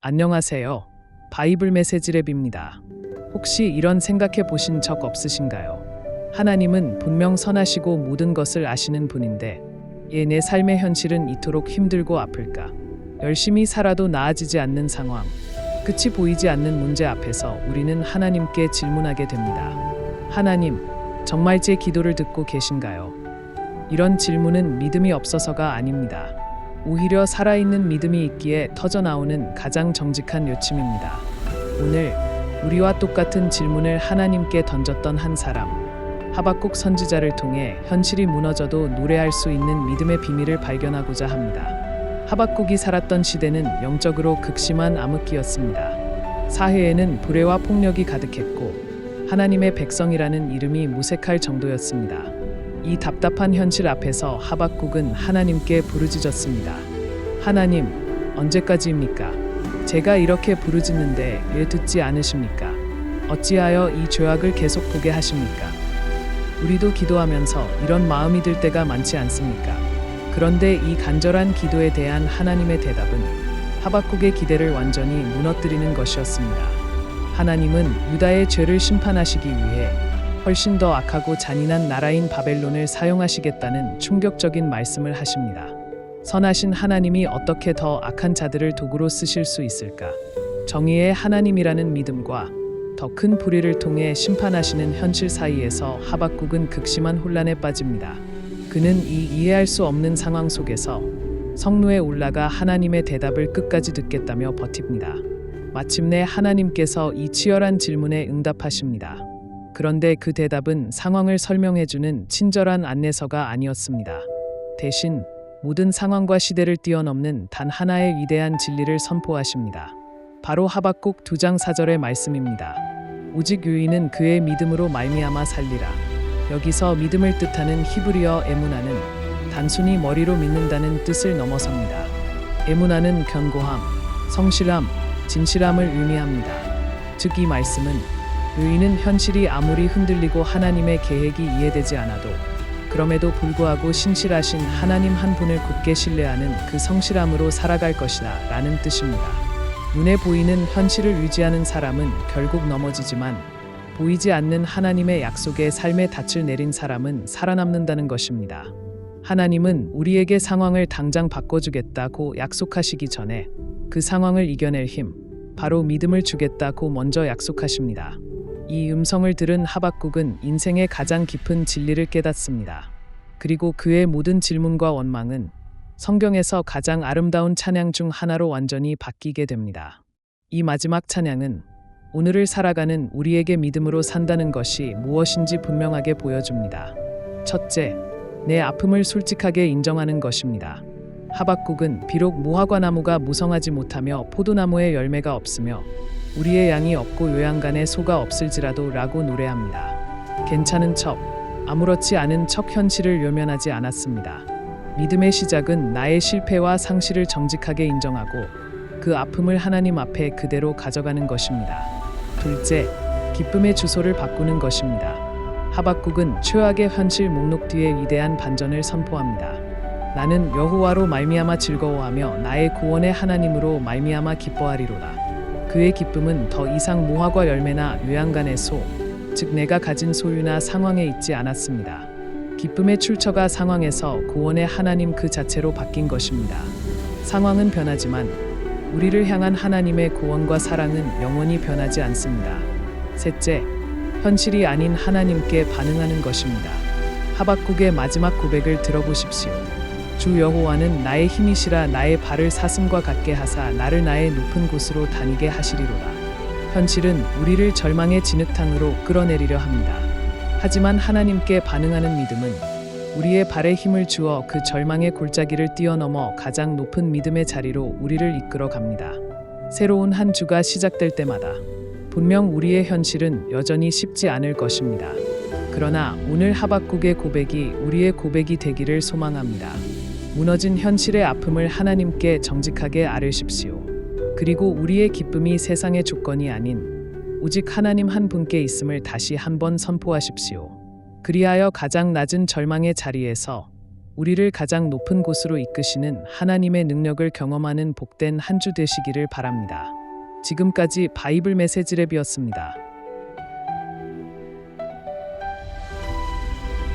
안녕하세요. 바이블 메시지랩입니다. 혹시 이런 생각해 보신 적 없으신가요? 하나님은 분명 선하시고 모든 것을 아시는 분인데 내 삶의 현실은 이토록 힘들고 아플까? 열심히 살아도 나아지지 않는 상황, 끝이 보이지 않는 문제 앞에서 우리는 하나님께 질문하게 됩니다. 하나님, 정말 제 기도를 듣고 계신가요? 이런 질문은 믿음이 없어서가 아닙니다. 오히려 살아있는 믿음이 있기에 터져나오는 가장 정직한 요침입니다. 오늘 우리와 똑같은 질문을 하나님께 던졌던 한 사람, 하박국 선지자를 통해 현실이 무너져도 노래할 수 있는 믿음의 비밀을 발견하고자 합니다. 하박국이 살았던 시대는 영적으로 극심한 암흑기였습니다. 사회에는 불의와 폭력이 가득했고 하나님의 백성이라는 이름이 무색할 정도였습니다. 이 답답한 현실 앞에서 하박국은 하나님께 부르짖었습니다. 하나님, 언제까지입니까? 제가 이렇게 부르짖는데 왜 듣지 않으십니까? 어찌하여 이 죄악을 계속 보게 하십니까? 우리도 기도하면서 이런 마음이 들 때가 많지 않습니까? 그런데 이 간절한 기도에 대한 하나님의 대답은 하박국의 기대를 완전히 무너뜨리는 것이었습니다. 하나님은 유다의 죄를 심판하시기 위해 훨씬 더 악하고 잔인한 나라인 바벨론을 사용하시겠다는 충격적인 말씀을 하십니다. 선하신 하나님이 어떻게 더 악한 자들을 도구로 쓰실 수 있을까? 정의의 하나님이라는 믿음과 더 큰 불의를 통해 심판하시는 현실 사이에서 하박국은 극심한 혼란에 빠집니다. 그는 이 이해할 수 없는 상황 속에서 성루에 올라가 하나님의 대답을 끝까지 듣겠다며 버팁니다. 마침내 하나님께서 이 치열한 질문에 응답하십니다. 그런데 그 대답은 상황을 설명해주는 친절한 안내서가 아니었습니다. 대신 모든 상황과 시대를 뛰어넘는 단 하나의 위대한 진리를 선포하십니다. 바로 하박국 2장 4절의 말씀입니다. 오직 유이는 그의 믿음으로 말미암아 살리라. 여기서 믿음을 뜻하는 히브리어 에무나는 단순히 머리로 믿는다는 뜻을 넘어섭니다. 에무나는 견고함, 성실함, 진실함을 의미합니다. 즉 이 말씀은 의인은 현실이 아무리 흔들리고 하나님의 계획이 이해되지 않아도 그럼에도 불구하고 신실하신 하나님 한 분을 굳게 신뢰하는 그 성실함으로 살아갈 것이다 라는 뜻입니다. 눈에 보이는 현실을 유지하는 사람은 결국 넘어지지만 보이지 않는 하나님의 약속에 삶의 닻을 내린 사람은 살아남는다는 것입니다. 하나님은 우리에게 상황을 당장 바꿔주겠다고 약속하시기 전에 그 상황을 이겨낼 힘, 바로 믿음을 주겠다고 먼저 약속하십니다. 이 음성을 들은 하박국은 인생의 가장 깊은 진리를 깨닫습니다. 그리고 그의 모든 질문과 원망은 성경에서 가장 아름다운 찬양 중 하나로 완전히 바뀌게 됩니다. 이 마지막 찬양은 오늘을 살아가는 우리에게 믿음으로 산다는 것이 무엇인지 분명하게 보여줍니다. 첫째, 내 아픔을 솔직하게 인정하는 것입니다. 하박국은 비록 무화과나무가 무성하지 못하며 포도나무에 열매가 없으며 우리의 양이 없고 요양간에 소가 없을지라도 라고 노래합니다. 괜찮은 척, 아무렇지 않은 척 현실을 외면하지 않았습니다. 믿음의 시작은 나의 실패와 상실을 정직하게 인정하고 그 아픔을 하나님 앞에 그대로 가져가는 것입니다. 둘째, 기쁨의 주소를 바꾸는 것입니다. 하박국은 최악의 현실 목록 뒤에 위대한 반전을 선포합니다. 나는 여호와로 말미암아 즐거워하며 나의 구원의 하나님으로 말미암아 기뻐하리로다. 그의 기쁨은 더 이상 무화과 열매나 요양간의 소, 즉 내가 가진 소유나 상황에 있지 않았습니다. 기쁨의 출처가 상황에서 구원의 하나님 그 자체로 바뀐 것입니다. 상황은 변하지만 우리를 향한 하나님의 구원과 사랑은 영원히 변하지 않습니다. 셋째, 현실이 아닌 하나님께 반응하는 것입니다. 하박국의 마지막 고백을 들어보십시오. 주 여호와는 나의 힘이시라 나의 발을 사슴과 같게 하사 나를 나의 높은 곳으로 다니게 하시리로다. 현실은 우리를 절망의 진흙탕으로 끌어내리려 합니다. 하지만 하나님께 반응하는 믿음은 우리의 발에 힘을 주어 그 절망의 골짜기를 뛰어넘어 가장 높은 믿음의 자리로 우리를 이끌어 갑니다. 새로운 한 주가 시작될 때마다 분명 우리의 현실은 여전히 쉽지 않을 것입니다. 그러나 오늘 하박국의 고백이 우리의 고백이 되기를 소망합니다. 무너진 현실의 아픔을 하나님께 정직하게 아뢰십시오. 그리고 우리의 기쁨이 세상의 조건이 아닌 오직 하나님 한 분께 있음을 다시 한번 선포하십시오. 그리하여 가장 낮은 절망의 자리에서 우리를 가장 높은 곳으로 이끄시는 하나님의 능력을 경험하는 복된 한 주 되시기를 바랍니다. 지금까지 바이블 메시지랩이었습니다.